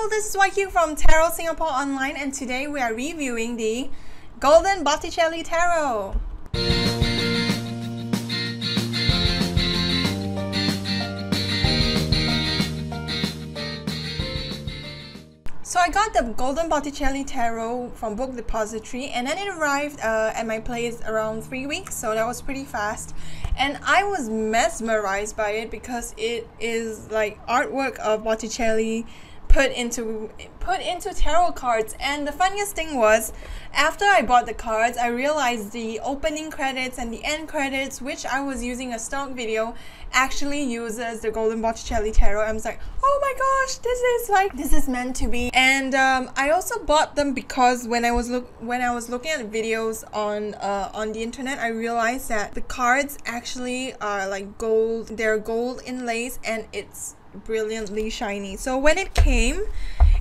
Hello, this is YQ from Tarot Singapore Online, and today we are reviewing the Golden Botticelli Tarot. So I got the Golden Botticelli Tarot from Book Depository, and then it arrived at my place around 3 weeks, so that was pretty fast. And I was mesmerized by it because it is like artwork of Botticelli put into tarot cards. And the funniest thing was, after I bought the cards, I realized the opening credits and the end credits, which I was using a stock video, actually uses the Golden Botticelli Tarot. I was like, oh my gosh, this is meant to be. And I also bought them because when I was looking at videos on the internet, I realized that the cards actually are like gold. They're gold inlays, and it's brilliantly shiny. So when it came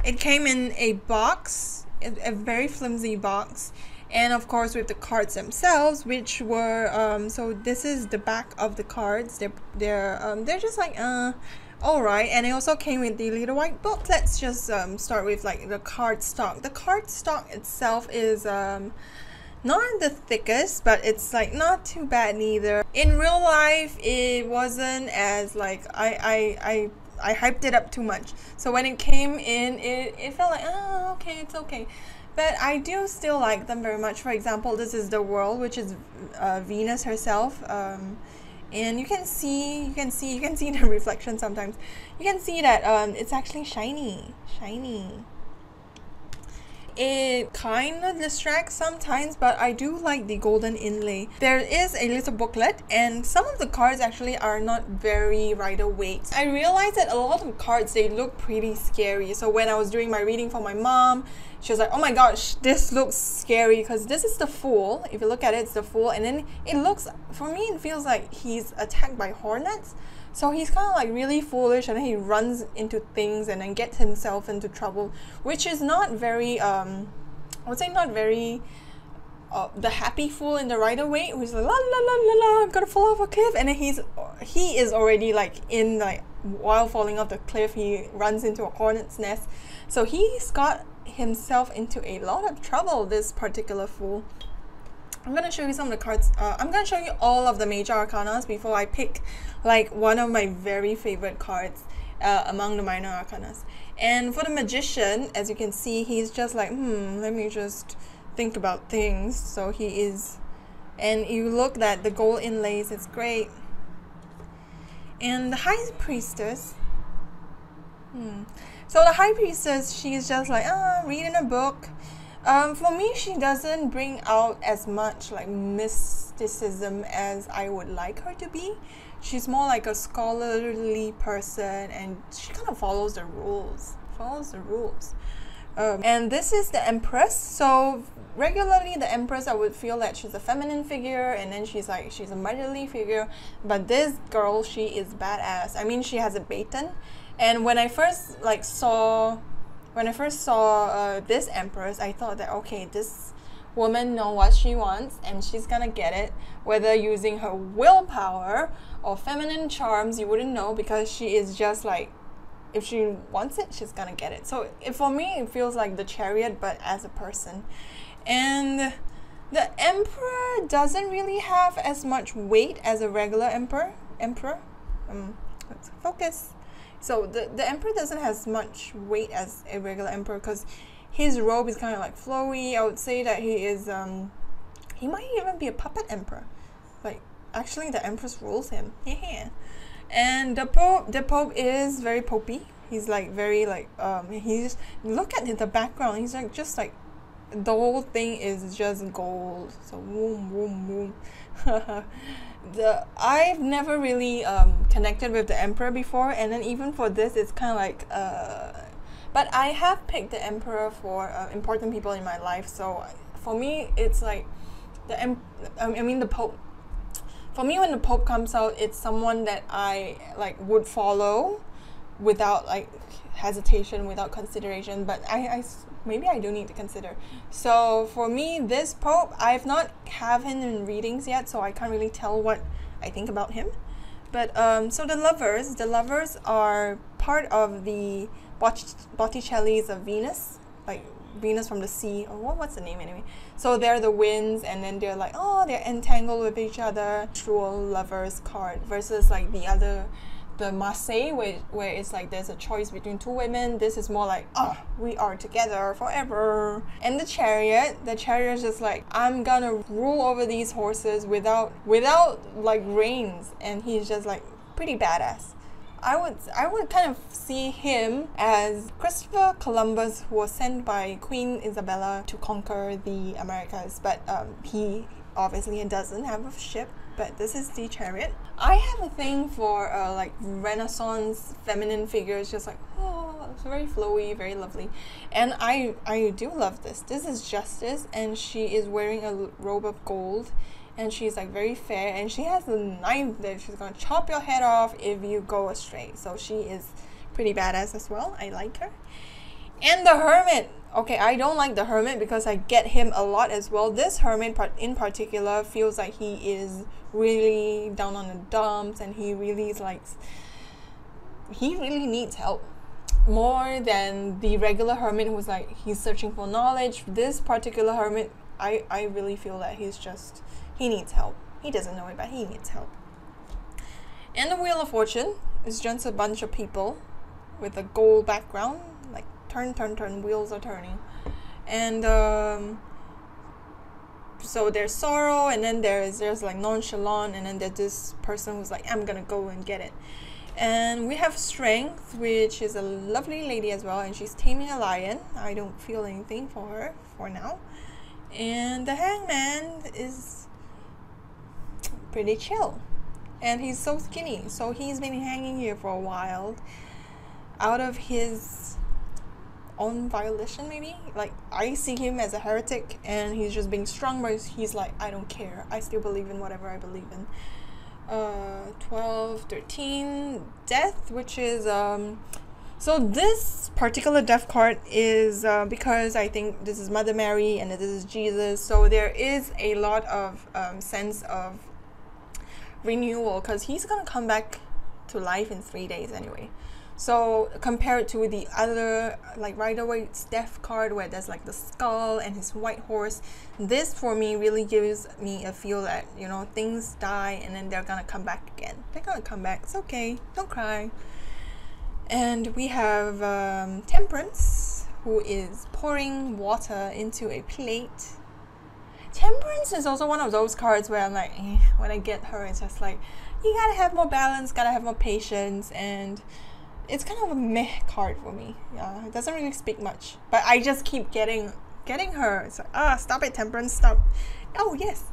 in a box, a very flimsy box, and of course with the cards themselves, which were so this is the back of the cards. They're just like alright. And it also came with the little white book. Let's just start with like the card stock. The card stock itself is not the thickest, but it's like not too bad neither. In real life, it wasn't as like I hyped it up too much. So when it came in, it felt like, oh, okay, it's okay. But I do still like them very much. For example, this is the World, which is Venus herself. And you can see the reflection sometimes. You can see that it's actually shiny. It kind of distracts sometimes, but I do like the golden inlay. There is a little booklet, and some of the cards actually are not very Rider-Waite. I realized that a lot of cards, they look pretty scary. So when I was doing my reading for my mom, she was like, oh my gosh, this looks scary, because this is the Fool. If you look at it, it's the Fool, and then it looks, for me, it feels like he's attacked by hornets. So he's kind of like really foolish, and then he runs into things and then gets himself into trouble, which is not very, I would say not very the happy fool in the Rider-Waite, who's like, la la la la la, I'm gonna fall off a cliff, and then he is already like in like, while falling off the cliff, he runs into a hornet's nest. So he's got himself into a lot of trouble, this particular fool. I'm going to show you some of the cards. I'm going to show you all of the Major Arcanas before I pick like one of my very favorite cards among the Minor Arcanas. And for the Magician, as you can see, he's just like, let me just think about things. So he is, and you look at the gold inlays, it's great. And the High Priestess, so the High Priestess, she's just like, reading a book. For me, she doesn't bring out as much like mysticism as I would like her to be. She's more like a scholarly person, and she kind of follows the rules. And this is the Empress. So regularly the Empress, I would feel that she's a feminine figure, and then she's a motherly figure. But this girl, she is badass. I mean, she has a baton. And when I first saw this Empress, I thought that, okay, this woman knows what she wants, and she's gonna get it, whether using her willpower or feminine charms, you wouldn't know, because she is just like, if she wants it, she's gonna get it. So for me, it feels like the Chariot, but as a person. And the Emperor doesn't really have as much weight as a regular emperor. Let's focus. So the Emperor doesn't have as much weight as a regular Emperor, because his robe is kind of like flowy. I would say that he is, he might even be a puppet Emperor. Like, actually the Empress rules him. Yeah. And the Pope is very popey. He's like very like, he's, look at the background. He's like, just like, the whole thing is just gold. So boom, boom, boom. I've never really connected with the Emperor before, and then even for this, it's kind of like but I have picked the Emperor for important people in my life. So for me, it's like the Pope. For me, when the Pope comes out, it's someone that I like would follow without like hesitation, without consideration. But maybe I do need to consider. So for me, this Pope, I've not have him in readings yet, so I can't really tell what I think about him. But so the lovers are part of the Botticelli's Venus, like Venus from the sea, or what's the name anyway? So they're the winds, and then they're like, oh, they're entangled with each other. True lovers card versus like the other, the Marseille, where it's like there's a choice between two women. This is more like, oh, we are together forever. And the Chariot is just like, I'm gonna rule over these horses without like reins, and he's just like pretty badass. I would kind of see him as Christopher Columbus, who was sent by Queen Isabella to conquer the Americas, but he obviously doesn't have a ship. But this is the Chariot. I have a thing for like Renaissance feminine figures, just like, oh, it's very flowy, very lovely. And I do love this. This is Justice, and she is wearing a robe of gold, and she's like very fair, and she has a knife that she's gonna chop your head off if you go astray. So she is pretty badass as well. I like her. And the Hermit. Okay, I don't like the Hermit because I get him a lot as well. This Hermit in particular feels like he is really down on the dumps, and he really is like, he really needs help more than the regular Hermit who's like, he's searching for knowledge. This particular Hermit, I really feel that he needs help. He doesn't know it, but he needs help. And the Wheel of Fortune is just a bunch of people with a gold background, like turn, wheels are turning. And so there's sorrow, and then there's like nonchalant, and then there's this person who's like, I'm gonna go and get it. And we have Strength, which is a lovely lady as well, and she's taming a lion. I don't feel anything for her for now. And the Hangman is pretty chill, and he's so skinny, so he's been hanging here for a while out of his own violation, maybe. Like, I see him as a heretic, and he's just being strong, but he's like, I don't care, I still believe in whatever I believe in. 12, 13, Death, which is so this particular Death card is because I think this is Mother Mary and this is Jesus, so there is a lot of sense of renewal, because he's gonna come back to life in 3 days anyway. So compared to the other like Rider-Waite's Death card, where there's like the skull and his white horse, this for me really gives me a feel that, you know, things die and then they're gonna come back again. They're gonna come back. It's okay. Don't cry. And we have Temperance, who is pouring water into a plate. Temperance is also one of those cards where I'm like, when I get her, it's just like, you gotta have more balance, gotta have more patience, and it's kind of a meh card for me. Yeah, it doesn't really speak much, but I just keep getting her. It's like, stop it, Temperance, stop. Oh yes,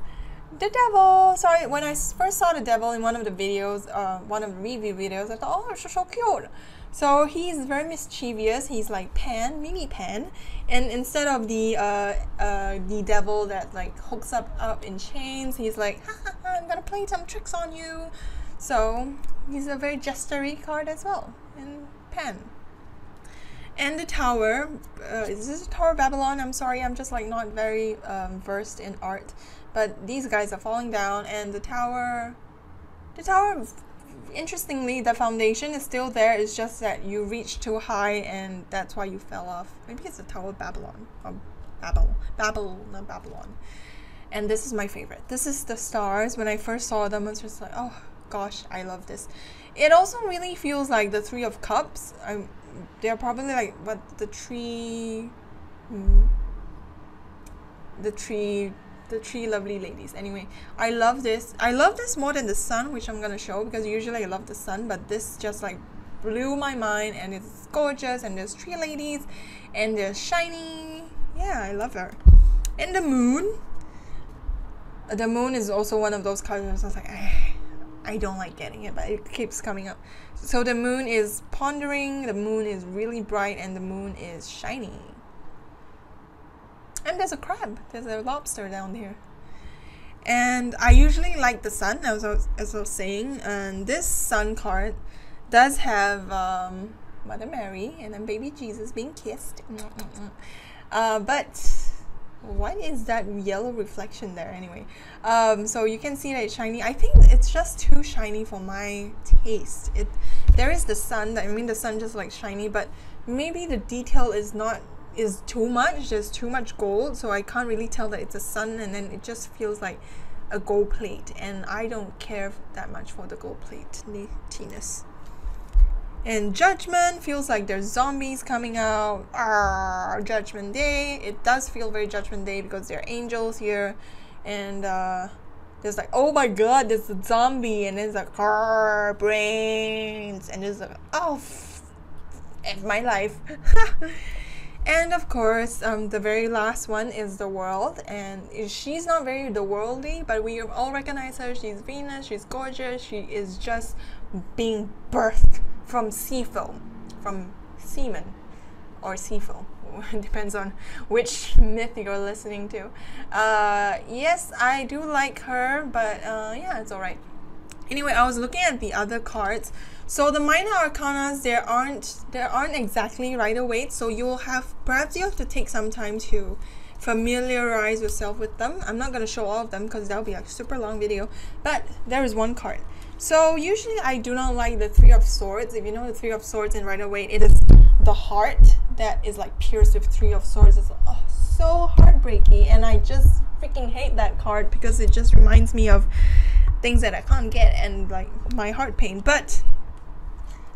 the Devil. Sorry, when I first saw the Devil in one of the videos, one of the review videos, I thought, oh, it's so cute. So he's very mischievous. He's like Pan, Mimi Pan, and instead of the devil that like hooks up in chains, he's like, ha, ha, ha, I'm gonna play some tricks on you. So he's a very jestery card as well, and Pan. And the Tower, is this a Tower of Babylon? I'm sorry, I'm just like not very versed in art, but these guys are falling down, and the Tower, interestingly, the foundation is still there. It's just that you reached too high, and that's why you fell off. Maybe it's the Tower of Babylon, or not Babylon. And this is my favorite. This is the stars. When I first saw them, I was just like, oh gosh, I love this. It also really feels like the Three of Cups. They're probably like, what, the three lovely ladies. Anyway, I love this. I love this more than the Sun, which I'm gonna show, because usually I love the Sun, but this just like blew my mind, and it's gorgeous, and there's three ladies, and they're shiny. Yeah, I love her. And the Moon. The Moon is also one of those cards where I was like, I don't like getting it, but it keeps coming up. So the Moon is pondering, the Moon is really bright, and the Moon is shiny. And there's a crab, there's a lobster down there. And I usually like the Sun, as I was saying, and this Sun card does have Mother Mary and then baby Jesus being kissed. But what is that yellow reflection there anyway? So you can see that it's shiny. I think it's just too shiny for my taste. There is the Sun, I mean the Sun just like shiny, but maybe the detail is too much. There's too much gold, so I can't really tell that it's a sun, and then it just feels like a gold plate, and I don't care that much for the gold platiness. And Judgment feels like there's zombies coming out. Judgment Day. It does feel very Judgment Day because there are angels here, and there's like, oh my god, there's a zombie, and there's like brains, and there's like, oh F my life. And of course, the very last one is the world, and she's not very the worldly, but we all recognize her. She's Venus, she's gorgeous, she is just being birthed from seafoam, from semen, or seafoam. Depends on which myth you're listening to. Yes, I do like her, but yeah, it's alright. Anyway, I was looking at the other cards. So the minor arcanas, there aren't exactly Rider-Waite, so perhaps you'll have to take some time to familiarize yourself with them. I'm not going to show all of them because that'll be a super long video, but there is one card. So usually I do not like the Three of Swords. If you know the Three of Swords in Rider-Waite, it is the heart that is like pierced with Three of Swords. It's so heartbreaking, and I just freaking hate that card because it just reminds me of things that I can't get and like my heart pain. But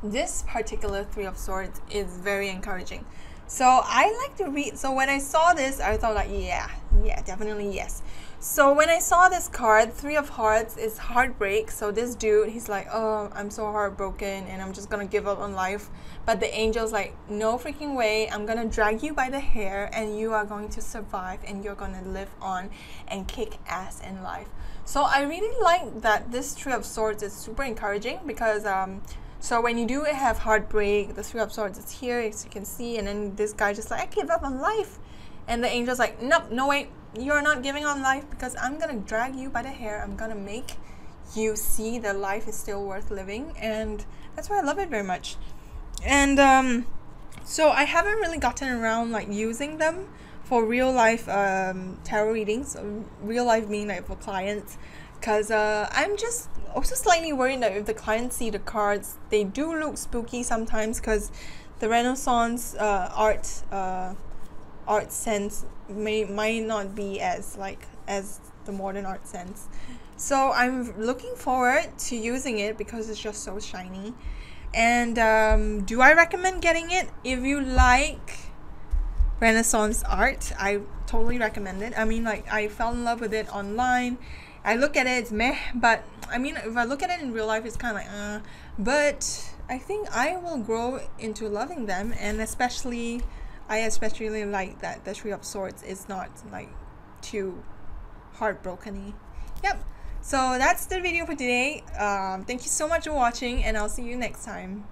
this particular Three of Swords is very encouraging. So I like to read. So when I saw this, I thought like, yeah, definitely yes. So when I saw this card, Three of Hearts, is heartbreak. So this dude, he's like, oh, I'm so heartbroken and I'm just gonna give up on life. But the angel's like, no freaking way, I'm gonna drag you by the hair and you are going to survive and you're gonna live on and kick ass in life. So I really like that this Three of Swords is super encouraging because so when you do have heartbreak, the Three of Swords is here, as you can see, and then this guy just like, I give up on life. And the angel's like, nope, no way, you're not giving on life because I'm gonna drag you by the hair. I'm gonna make you see that life is still worth living, and that's why I love it very much. And so I haven't really gotten around like using them for real life tarot readings, real life meaning like for clients, because I'm just also slightly worried that if the clients see the cards, they do look spooky sometimes because the Renaissance art sense might not be as the modern art sense. So I'm looking forward to using it because it's just so shiny. And do I recommend getting it? If you like Renaissance art, I totally recommend it. I mean, like, I fell in love with it online. I look at it, it's meh, but I mean, if I look at it in real life, it's kind of like but I think I will grow into loving them, and I especially like that the Three of Swords is not like too heartbroken-y. Yep. So that's the video for today. Thank you so much for watching, and I'll see you next time.